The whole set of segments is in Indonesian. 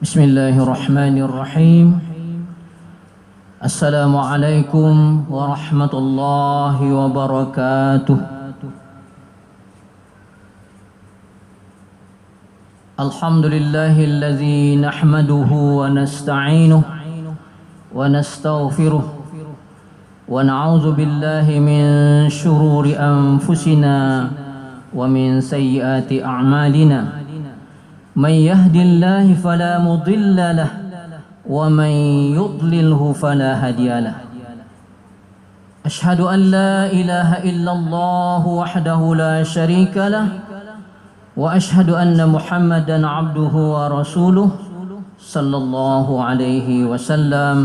Bismillahirrahmanirrahim. Assalamualaikum warahmatullahi wabarakatuh. Alhamdulillahilladzi nahmaduhu wa nasta'inuhu wa nastaghfiruh wa na'udzu billahi min syururi anfusina wa min sayyiati a'malina. من يهد الله فلا مضل له ومن يضلله فلا هادي له أشهد أن لا إله إلا الله وحده لا شريك له وأشهد أن محمدا عبده ورسوله صلى الله عليه وسلم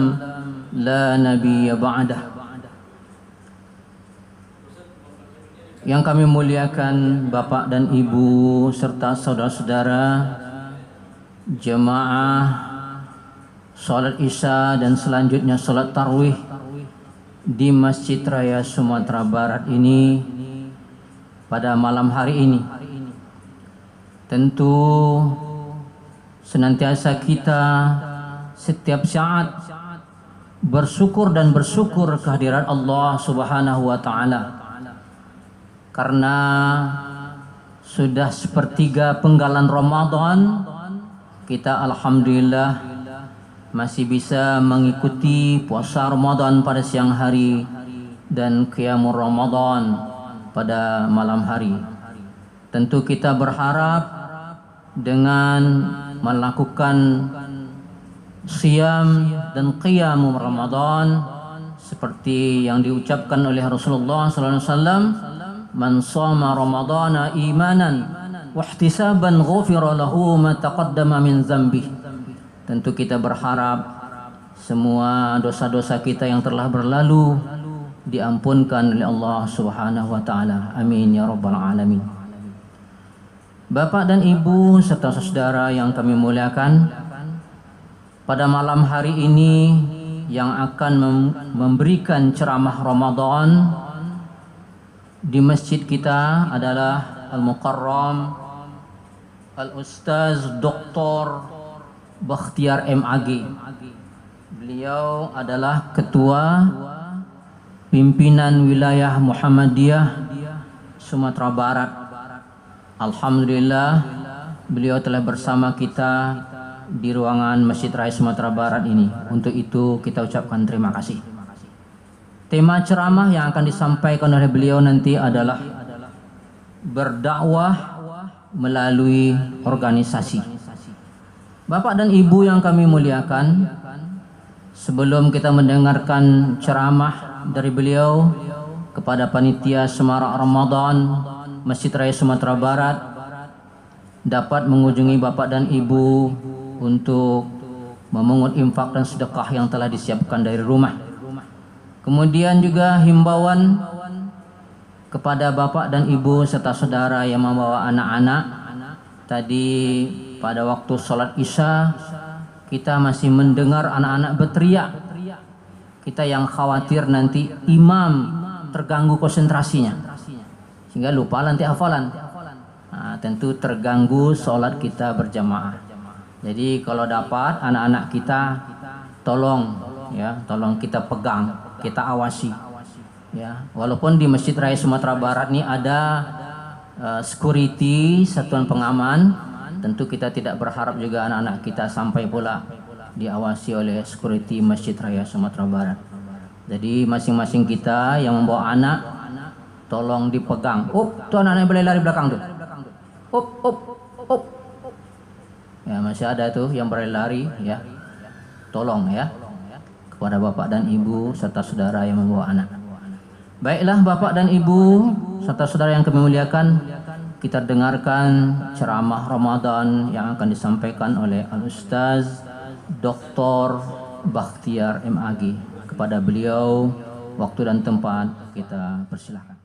لا نبي بعده. Yang kami muliakan Bapak dan Ibu serta saudara-saudara jemaah salat Isya dan selanjutnya salat Tarawih di Masjid Raya Sumatera Barat ini pada malam hari ini. Tentu senantiasa kita setiap saat bersyukur dan bersyukur kehadirat Allah Subhanahu wa taala. Karena sudah sepertiga penggalan Ramadan, kita alhamdulillah masih bisa mengikuti puasa Ramadan pada siang hari dan qiyamul Ramadan pada malam hari. Tentu kita berharap dengan melakukan siyam dan qiyamul Ramadan seperti yang diucapkan oleh Rasulullah SAW, man shoma ramadhana imanan wa ihtisaban ghufira lahu ma taqaddama min dzambi. Tentu kita berharap semua dosa-dosa kita yang telah berlalu diampunkan oleh Allah Subhanahu wa taala. Amin ya rabbal alamin. Bapak dan Ibu serta saudara yang kami muliakan, pada malam hari ini yang akan memberikan ceramah Ramadan di masjid kita adalah Al-Mukarram Al-Ustaz Dr. Bakhtiar MAG. Beliau adalah Ketua Pimpinan Wilayah Muhammadiyah Sumatera Barat. Alhamdulillah beliau telah bersama kita di ruangan Masjid Raya Sumatera Barat ini. Untuk itu kita ucapkan terima kasih. Tema ceramah yang akan disampaikan oleh beliau nanti adalah berdakwah melalui organisasi. Bapak dan Ibu yang kami muliakan, sebelum kita mendengarkan ceramah dari beliau kepada panitia Semarak Ramadan Masjid Raya Sumatera Barat, dapat mengunjungi Bapak dan Ibu untuk memungut infak dan sedekah yang telah disiapkan dari rumah. Kemudian juga himbauan kepada Bapak dan Ibu serta saudara yang membawa anak-anak. Tadi pada waktu sholat Isya kita masih mendengar anak-anak berteriak. Kita yang khawatir nanti imam terganggu konsentrasinya sehingga lupa nanti hafalan. Nah, tentu terganggu sholat kita berjamaah. Jadi kalau dapat anak-anak kita tolong kita pegang, kita awasi ya. Walaupun di Masjid Raya Sumatera Barat ini ada security, satuan pengaman, tentu kita tidak berharap juga anak-anak kita sampai pula diawasi oleh security Masjid Raya Sumatera Barat. Jadi masing-masing kita yang membawa anak tolong dipegang. Tuh anak-anak boleh lari belakang tuh. Ya, masih ada tuh yang berlari ya. Tolong ya kepada Bapak dan Ibu serta saudara yang membawa anak. Baiklah Bapak dan Ibu serta saudara yang kami muliakan, kita dengarkan ceramah Ramadan yang akan disampaikan oleh Al-Ustaz Dr. Bakhtiar MAG. Kepada beliau waktu dan tempat kita persilahkan.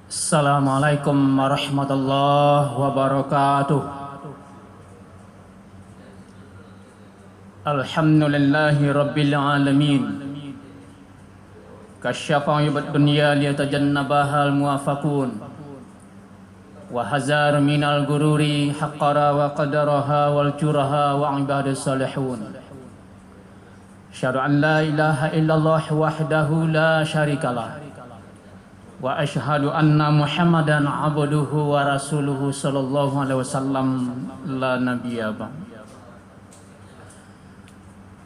Assalamualaikum warahmatullahi wabarakatuh. Alhamdulillahi rabbil alamin. Kasyafa yubat dunya liyatajannabahal muwafaqun. Wa hazar minal gururi haqqara wa qadaraha wal juraha wa ibadas salihun. Asyhadu an la ilaha illallah wahdahu la syarikalah. Wa asyhadu anna Muhammadan abduhu wa rasuluhu sallallahu alaihi wasallam la nabiyya ba'd.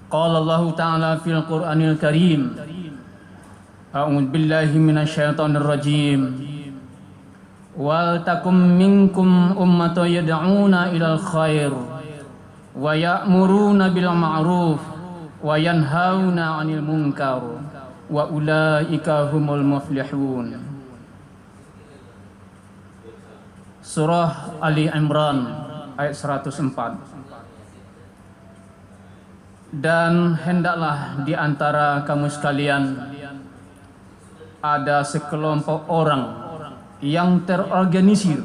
Qala Allah ta'ala fil Qur'anil Karim. A'udzu billahi minasyaitonir rajim. Wal takum minkum ummatun yad'una ilal khair wa ya'muruna bil ma'ruf wa yanhauna 'anil munkar wa ulaika humul muflihun. Surah Ali Imran ayat 104. Dan hendaklah di antara kamu sekalian ada sekelompok orang yang terorganisir,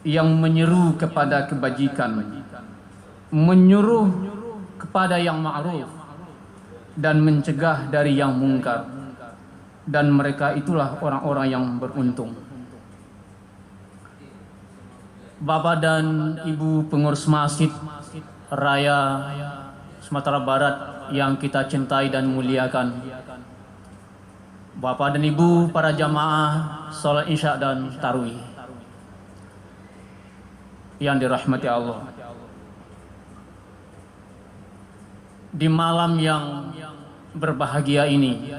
yang menyeru kepada kebajikan, menyuruh kepada yang ma'ruf, dan mencegah dari yang mungkar. Dan mereka itulah orang-orang yang beruntung. Bapak dan Ibu pengurus Masjid Raya Sumatera Barat yang kita cintai dan muliakan, Bapak dan Ibu para jamaah salat Isya dan Tarawih yang dirahmati Allah. Di malam yang berbahagia ini,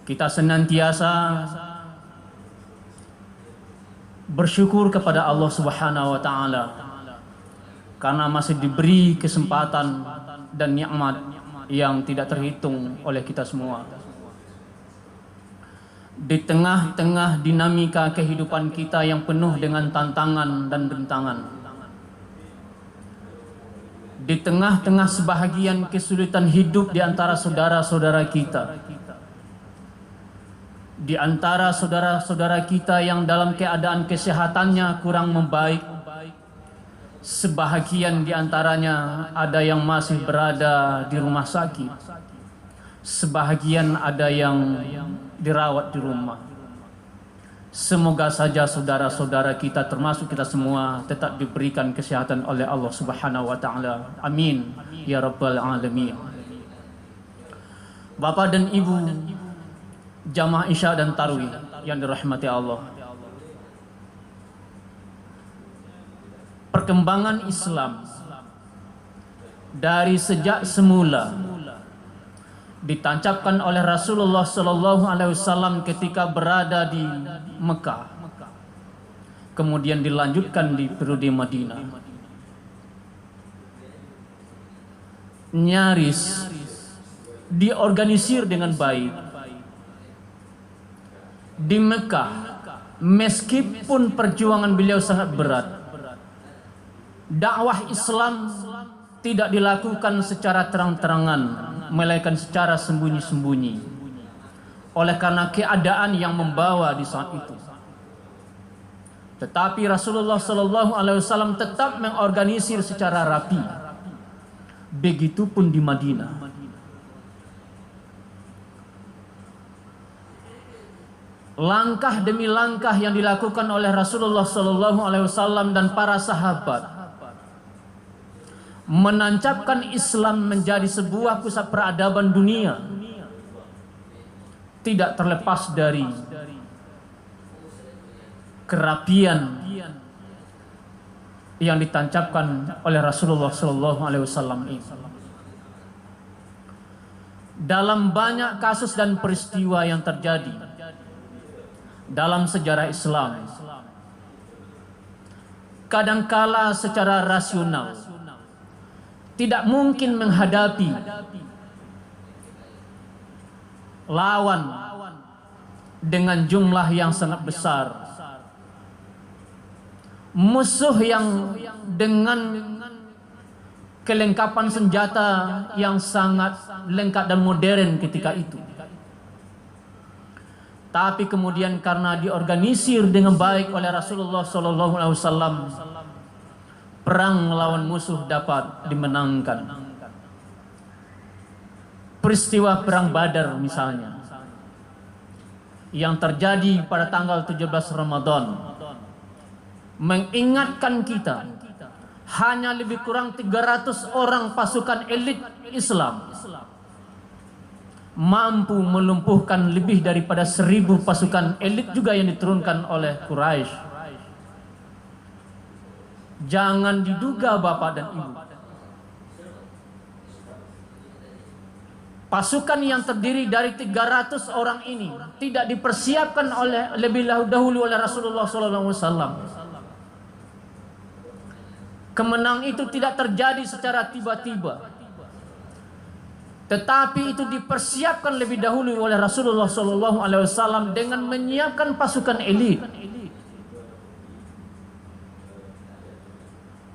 kita senantiasa bersyukur kepada Allah Subhanahu wa taala karena masih diberi kesempatan dan nikmat yang tidak terhitung oleh kita semua. Di tengah-tengah dinamika kehidupan kita yang penuh dengan tantangan dan rintangan, di tengah-tengah sebahagian kesulitan hidup di antara saudara-saudara kita, di antara saudara-saudara kita yang dalam keadaan kesehatannya kurang membaik, sebahagian di antaranya ada yang masih berada di rumah sakit, sebahagian ada yang dirawat di rumah. Semoga saja saudara-saudara kita termasuk kita semua tetap diberikan kesehatan oleh Allah Subhanahu wa taala. Amin ya rabbal alamin. Bapak dan Ibu jamaah Isya dan Tarawih yang dirahmati Allah. Perkembangan Islam dari sejak semula ditancapkan oleh Rasulullah sallallahu alaihi wasallam ketika berada di Mekah, kemudian dilanjutkan di periode Madinah. Nyaris diorganisir dengan baik di Mekah, meskipun perjuangan beliau sangat berat. Dakwah Islam tidak dilakukan secara terang-terangan, melainkan secara sembunyi-sembunyi. Oleh karena keadaan yang membawa di saat itu. Tetapi Rasulullah sallallahu alaihi wasallam tetap mengorganisir secara rapi. Begitupun di Madinah. Langkah demi langkah yang dilakukan oleh Rasulullah sallallahu alaihi wasallam dan para sahabat menancapkan Islam menjadi sebuah pusat peradaban dunia, tidak terlepas dari kerapian yang ditancapkan oleh Rasulullah sallallahu alaihi wasallam ini. Dalam banyak kasus dan peristiwa yang terjadi dalam sejarah Islam, kadangkala secara rasional tidak mungkin menghadapi lawan dengan jumlah yang sangat besar, musuh yang dengan kelengkapan senjata yang sangat lengkap dan modern ketika itu. Tapi kemudian karena diorganisir dengan baik oleh Rasulullah SAW, perang melawan musuh dapat dimenangkan. Peristiwa perang Badar misalnya, yang terjadi pada tanggal 17 Ramadan, mengingatkan kita hanya lebih kurang 300 orang pasukan elit Islam mampu melumpuhkan lebih daripada 1000 pasukan elit juga yang diturunkan oleh Quraisy. Jangan diduga Bapak dan Ibu, pasukan yang terdiri dari 300 orang ini tidak dipersiapkan oleh lebih dahulu oleh Rasulullah SAW. Kemenangan itu tidak terjadi secara tiba-tiba, tetapi itu dipersiapkan lebih dahulu oleh Rasulullah SAW dengan menyiapkan pasukan elit.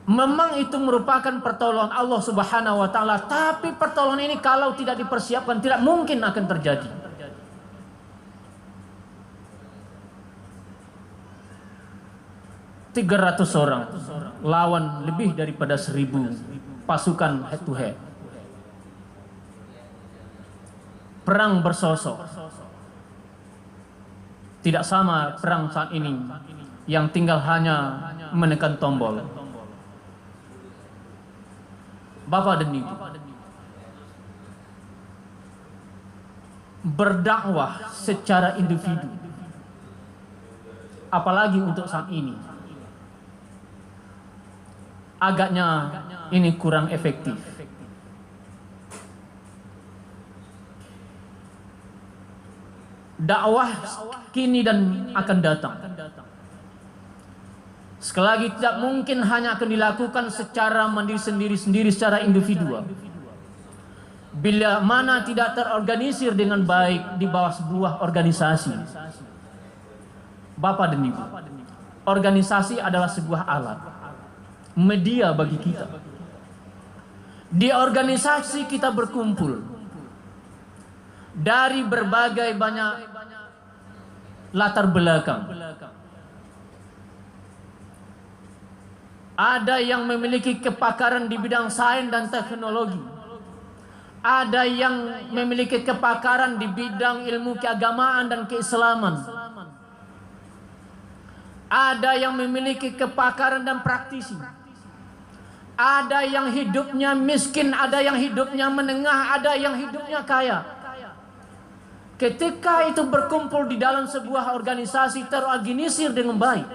Memang itu merupakan pertolongan Allah Subhanahu wa taala, tapi pertolongan ini kalau tidak dipersiapkan tidak mungkin akan terjadi. ...300 orang lawan lebih daripada 1000 pasukan head to head. Perang bersosok. Tidak sama perang saat ini yang tinggal hanya menekan tombol. Bapak dan Ibu, berdakwah secara individu, apalagi untuk saat ini, agaknya ini kurang efektif. Dakwah kini dan akan datang, sekali lagi tidak mungkin hanya akan dilakukan secara mandiri sendiri secara individual. Bila mana tidak terorganisir dengan baik di bawah sebuah organisasi. Bapak dan Ibu, organisasi adalah sebuah alat, media bagi kita. Di organisasi kita berkumpul dari berbagai banyak latar belakang. Ada yang memiliki kepakaran di bidang sains dan teknologi. Ada yang memiliki kepakaran di bidang ilmu keagamaan dan keislaman. Ada yang memiliki kepakaran dan praktisi. Ada yang hidupnya miskin, ada yang hidupnya menengah, ada yang hidupnya kaya. Ketika itu berkumpul di dalam sebuah organisasi terorganisir dengan baik,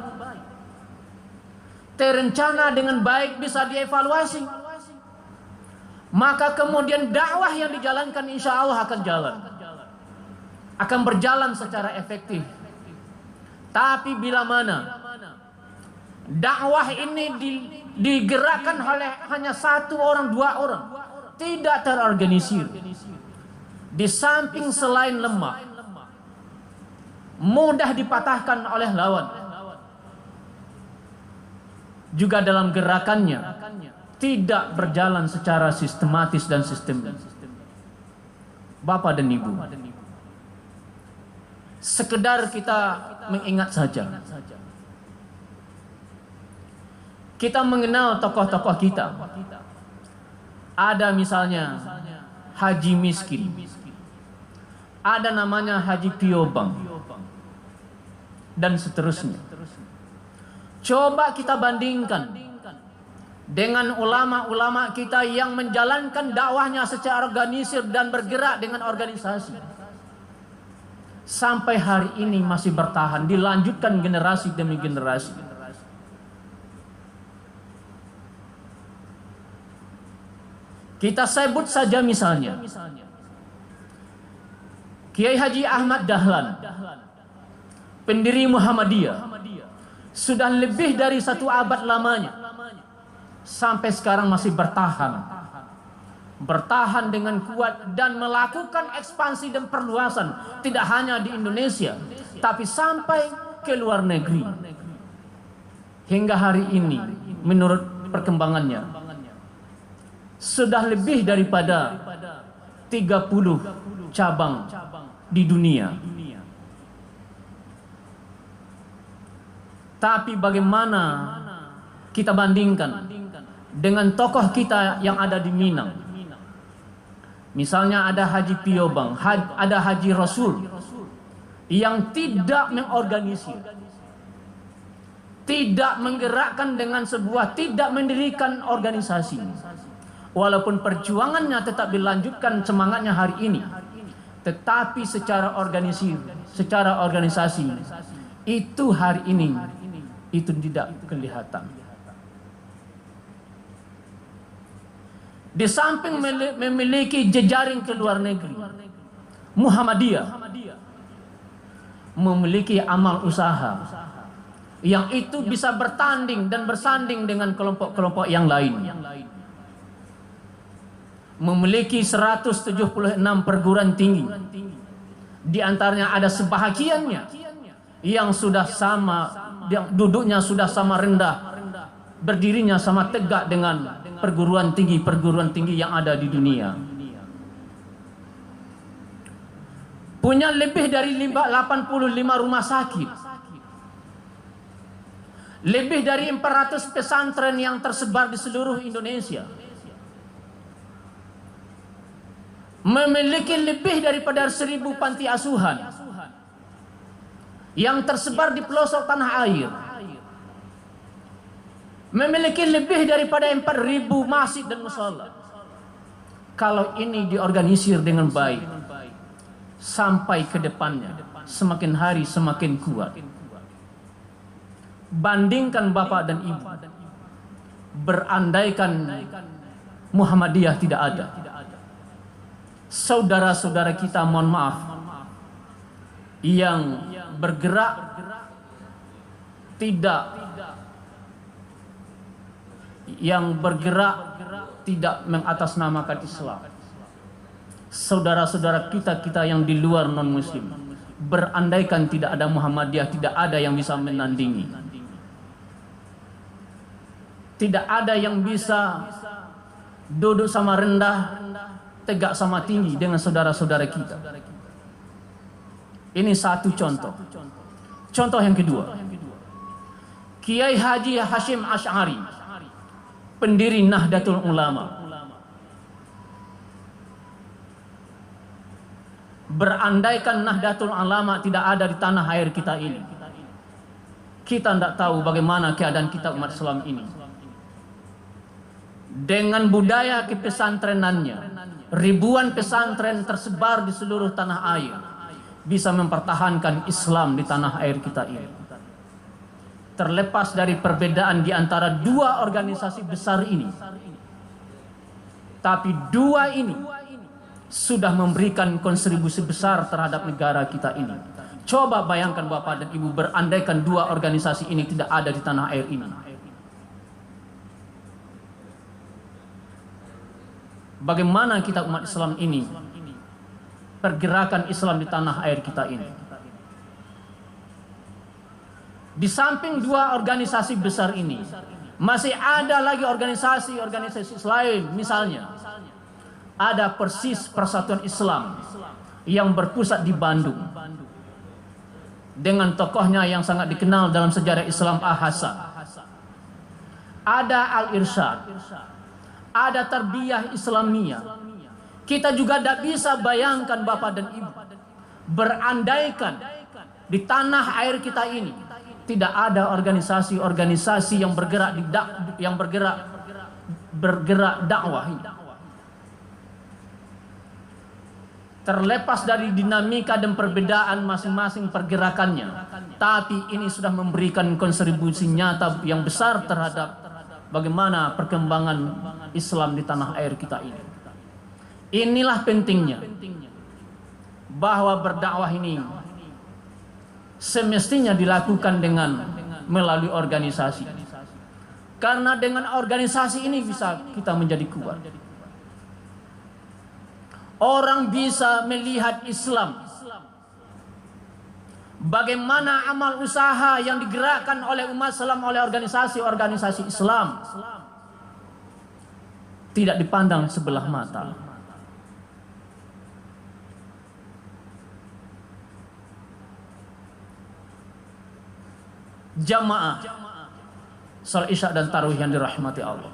terencana dengan baik, bisa dievaluasi, maka kemudian dakwah yang dijalankan insya Allah akan berjalan secara efektif. Tapi bila mana dakwah ini digerakkan oleh hanya 1 orang, 2 orang, tidak terorganisir, di samping selain lemah, mudah dipatahkan oleh lawan, juga dalam gerakannya tidak berjalan secara sistematis dan sistemis. Bapak dan Ibu, sekedar kita mengingat saja, kita mengenal tokoh-tokoh kita. Ada misalnya Haji Miskin, ada namanya Haji Piobang, dan seterusnya. Coba kita bandingkan dengan ulama-ulama kita yang menjalankan dakwahnya secara organisir dan bergerak dengan organisasi. Sampai hari ini masih bertahan, dilanjutkan generasi demi generasi. Kita sebut saja misalnya Kiai Haji Ahmad Dahlan, pendiri Muhammadiyah, sudah lebih dari 1 abad lamanya, sampai sekarang masih bertahan dengan kuat dan melakukan ekspansi dan perluasan, tidak hanya di Indonesia tapi sampai ke luar negeri. Hingga hari ini menurut perkembangannya sudah lebih daripada 30 cabang di dunia. Tapi bagaimana kita bandingkan dengan tokoh kita yang ada di Minang? Misalnya ada Haji Piobang, ada Haji Rasul yang tidak mengorganisir, tidak menggerakkan dengan sebuah, tidak mendirikan organisasi. Walaupun perjuangannya tetap dilanjutkan semangatnya hari ini, tetapi secara organisasi itu hari ini itu tidak kelihatan. Di samping memiliki jejaring ke luar negeri, Muhammadiyah memiliki amal usaha yang itu bisa bertanding dan bersanding dengan kelompok-kelompok yang lain. Memiliki 176 perguruan tinggi. Di antaranya ada sebahagiannya yang sudah sama, yang duduknya sudah sama rendah, berdirinya sama tegak dengan perguruan tinggi yang ada di dunia. Punya lebih dari 85 rumah sakit. Lebih dari 400 pesantren yang tersebar di seluruh Indonesia. Memiliki lebih daripada 1000 panti asuhan yang tersebar di pelosok tanah air. Memiliki lebih daripada 4000 masjid dan musala. Kalau ini diorganisir dengan baik, sampai ke depannya semakin hari semakin kuat. Bandingkan Bapak dan Ibu, berandaikan Muhammadiyah tidak ada, saudara-saudara kita, mohon maaf, yang bergerak tidak mengatasnamakan Islam. Saudara-saudara kita yang di luar non-muslim, berandaikan tidak ada Muhammadiyah, tidak ada yang bisa menandingi. Tidak ada yang bisa duduk sama rendah, tegak sama tinggi dengan saudara-saudara kita. Ini satu contoh. Contoh yang kedua, Kiai Haji Hashim Asy'ari, pendiri Nahdlatul Ulama, berandaikan Nahdlatul Ulama tidak ada di tanah air kita ini, kita tidak tahu bagaimana keadaan kita umat Islam ini. Dengan budaya kepesantrenannya, ribuan pesantren tersebar di seluruh tanah air, bisa mempertahankan Islam di tanah air kita ini. Terlepas dari perbedaan di antara dua organisasi besar ini, tapi dua ini sudah memberikan kontribusi besar terhadap negara kita ini. Coba bayangkan Bapak dan Ibu, berandaikan dua organisasi ini tidak ada di tanah air ini. Bagaimana kita umat Islam ini, pergerakan Islam di tanah air kita ini. Di samping dua organisasi besar ini, masih ada lagi organisasi lain. Misalnya ada Persis, Persatuan Islam, yang berpusat di Bandung, dengan tokohnya yang sangat dikenal dalam sejarah Islam, Hasan. Ada Al-Irsyad, ada Tarbiyah Islamiyah. Kita juga tidak bisa bayangkan Bapak dan Ibu, berandaikan di tanah air kita ini tidak ada organisasi-organisasi yang bergerak dakwah ini. Terlepas dari dinamika dan perbedaan masing-masing pergerakannya, tapi ini sudah memberikan kontribusi nyata yang besar terhadap bagaimana perkembangan Islam di tanah air kita ini. Inilah pentingnya bahwa berdakwah ini semestinya dilakukan dengan melalui organisasi. Karena dengan organisasi ini bisa kita menjadi kuat. Orang bisa melihat Islam, bagaimana amal usaha yang digerakkan oleh umat Islam, oleh organisasi-organisasi Islam. tidak dipandang sebelah mata. Jamaah salat Isya dan tarawih yang dirahmati Allah.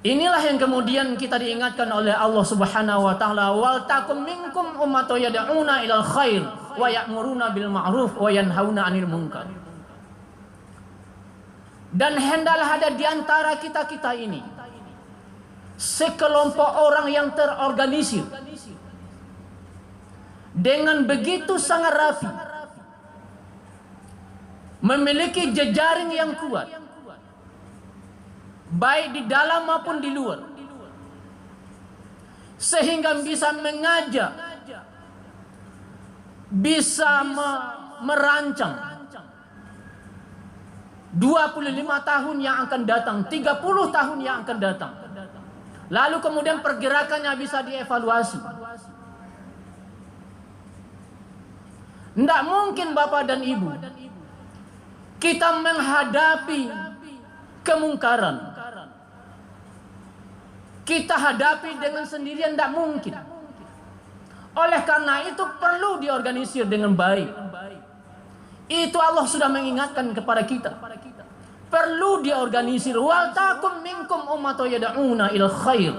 Inilah yang kemudian kita diingatkan oleh Allah Subhanahu wa taala, wal takum minkum ummatun yad'una ilal khair wa ya'muruna bil ma'ruf wa yanhauna 'anil munkar. Dan hendaklah ada di antara kita-kita ini sekelompok orang yang terorganisir dengan begitu sangat rapi, memiliki jejaring yang kuat, baik di dalam maupun di luar, sehingga bisa mengajak, bisa merancang 25 tahun yang akan datang, 30 tahun yang akan datang. Lalu kemudian pergerakannya bisa dievaluasi. Tidak mungkin Bapak dan Ibu kita menghadapi kemungkaran, kita hadapi dengan sendirian, tidak mungkin. Oleh karena itu perlu diorganisir dengan baik. Itu Allah sudah mengingatkan kepada kita. Perlu diorganisir. Wal takum minkum ummatun yad'una ilal khair.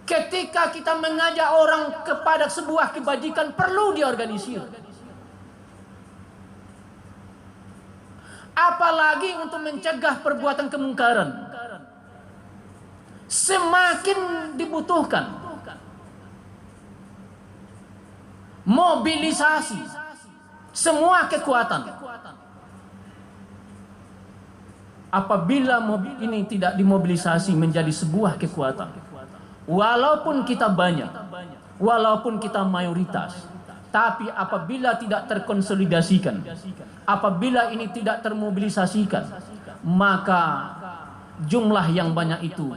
Ketika kita mengajak orang kepada sebuah kebajikan, perlu diorganisir. Apalagi untuk mencegah perbuatan kemungkaran, semakin dibutuhkan mobilisasi semua kekuatan. Apabila ini tidak dimobilisasi menjadi sebuah kekuatan, walaupun kita banyak, walaupun kita mayoritas, tapi apabila tidak terkonsolidasikan, apabila ini tidak termobilisasikan, maka jumlah yang banyak itu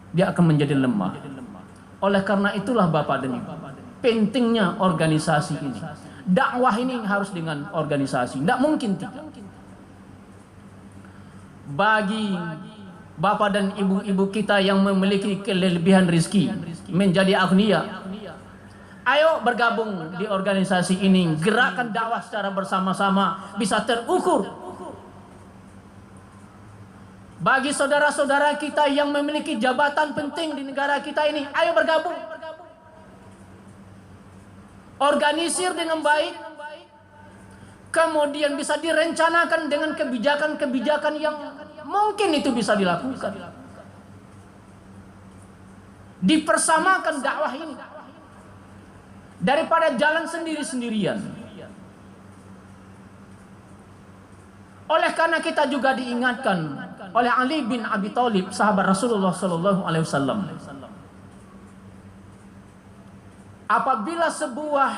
dia akan menjadi lemah. Oleh karena itulah Bapak dan Ibu, pentingnya organisasi ini. Dakwah ini harus dengan organisasi, tidak mungkin tidak. Bagi Bapak dan ibu-ibu kita yang memiliki kelebihan rezeki, menjadi agnia, ayo bergabung di organisasi ini. Gerakan dakwah secara bersama-sama bisa terukur. Bagi saudara-saudara kita yang memiliki jabatan penting di negara kita ini, ayo bergabung. Organisir dengan baik, kemudian bisa direncanakan dengan kebijakan-kebijakan yang mungkin itu bisa dilakukan. Dipersamakan dakwah ini daripada jalan sendiri-sendirian. Oleh karena kita juga diingatkan oleh Ali bin Abi Thalib, sahabat Rasulullah sallallahu alaihi wasallam, apabila sebuah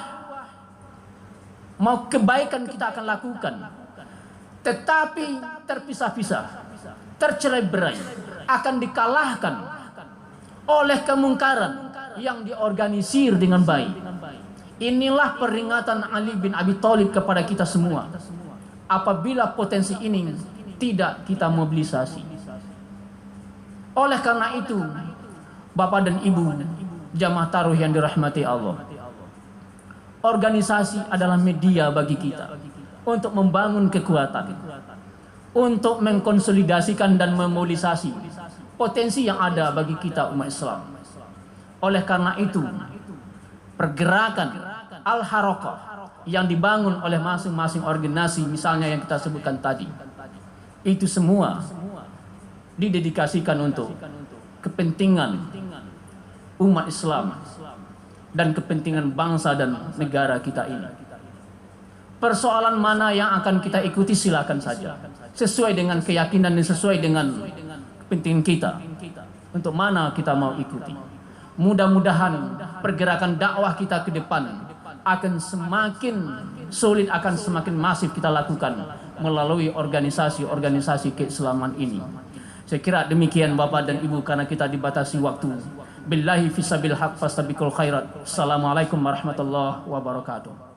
mau kebaikan kita akan lakukan, tetapi terpisah-pisah, tercerai-berai, akan dikalahkan oleh kemungkaran yang diorganisir dengan baik. Inilah peringatan Ali bin Abi Thalib kepada kita semua. Apabila potensi ini tidak kita mobilisasi. Oleh karena itu, Bapak dan Ibu jamaah tarawih yang dirahmati Allah, organisasi adalah media bagi kita untuk membangun kekuatan, untuk mengkonsolidasikan dan memobilisasi potensi yang ada bagi kita umat Islam. Oleh karena itu, pergerakan al-harakah yang dibangun oleh masing-masing organisasi, misalnya yang kita sebutkan tadi, itu semua didedikasikan untuk kepentingan umat Islam dan kepentingan bangsa dan negara kita ini. Persoalan mana yang akan kita ikuti silakan saja, sesuai dengan keyakinan dan sesuai dengan kepentingan kita. Untuk mana kita mau ikuti. Mudah-mudahan pergerakan dakwah kita ke depan akan semakin sulit, akan semakin masif kita lakukan melalui organisasi-organisasi keislaman ini. Saya kira demikian Bapak dan Ibu, karena kita dibatasi waktu. Billahi fisabil haq fastabiqul khairat. Assalamualaikum warahmatullahi wabarakatuh.